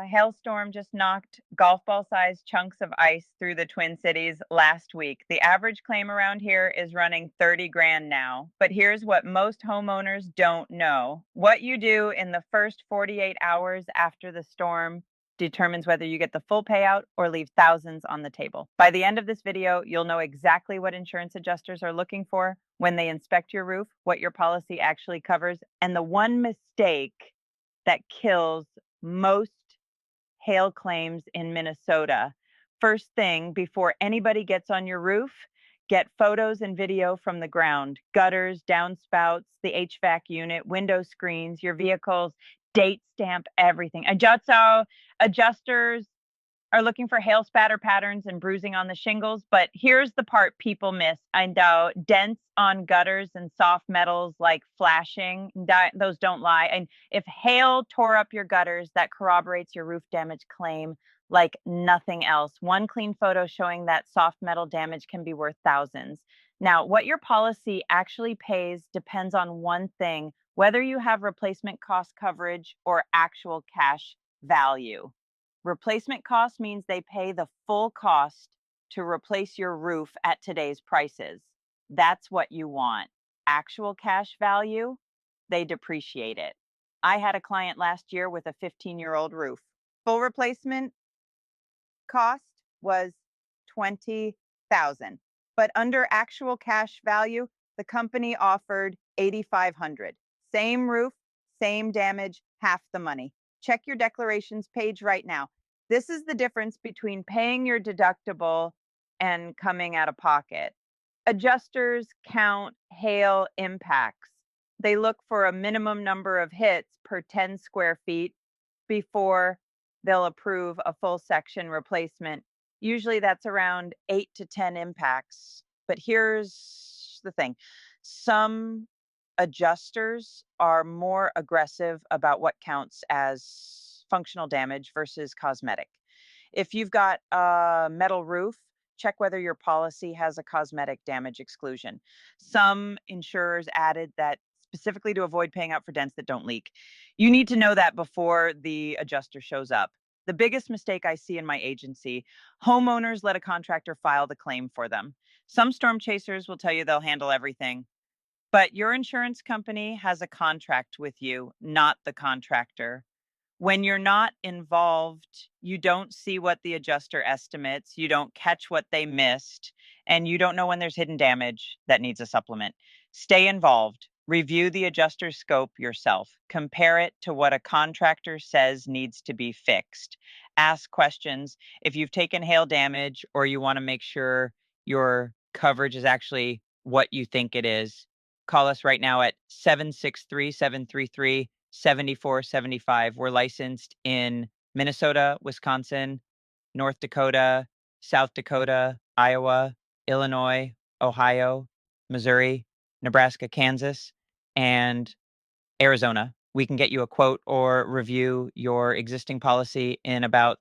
A hailstorm just knocked golf ball sized chunks of ice through the Twin Cities last week. The average claim around here is running 30 grand now. But here's what most homeowners don't know. What you do in the first 48 hours after the storm determines whether you get the full payout or leave thousands on the table. By the end of this video, you'll know exactly what insurance adjusters are looking for when they inspect your roof, what your policy actually covers, and the one mistake that kills most hail claims in Minnesota. First thing, before anybody gets on your roof, get photos and video from the ground, gutters, downspouts, the HVAC unit, window screens, your vehicles, date stamp everything. Adjusters are looking for hail spatter patterns and bruising on the shingles, but here's the part people miss. I know dents on gutters and soft metals like flashing, those don't lie. And if hail tore up your gutters, that corroborates your roof damage claim like nothing else. One clean photo showing that soft metal damage can be worth thousands. Now, what your policy actually pays depends on one thing, whether you have replacement cost coverage or actual cash value. Replacement cost means they pay the full cost to replace your roof at today's prices. That's what you want. Actual cash value, they depreciate it. I had a client last year with a 15-year-old roof. Full replacement cost was $20,000, but under actual cash value, the company offered $8,500. Same roof, same damage, half the money. Check your declarations page right now. This is the difference between paying your deductible and coming out of pocket. Adjusters count hail impacts. They look for a minimum number of hits per 10 square feet before they'll approve a full section replacement. Usually that's around 8 to 10 impacts. But here's the thing. Some adjusters are more aggressive about what counts as functional damage versus cosmetic. If you've got a metal roof, check whether your policy has a cosmetic damage exclusion. Some insurers added that specifically to avoid paying out for dents that don't leak. You need to know that before the adjuster shows up. The biggest mistake I see in my agency, homeowners let a contractor file the claim for them. Some storm chasers will tell you they'll handle everything. But your insurance company has a contract with you, not the contractor. When you're not involved, you don't see what the adjuster estimates, you don't catch what they missed, and you don't know when there's hidden damage that needs a supplement. Stay involved. Review the adjuster's scope yourself. Compare it to what a contractor says needs to be fixed. Ask questions. If you've taken hail damage or you want to make sure your coverage is actually what you think it is, call us right now at 763-733-7475. We're licensed in Minnesota, Wisconsin, North Dakota, South Dakota, Iowa, Illinois, Ohio, Missouri, Nebraska, Kansas, and Arizona. We can get you a quote or review your existing policy in about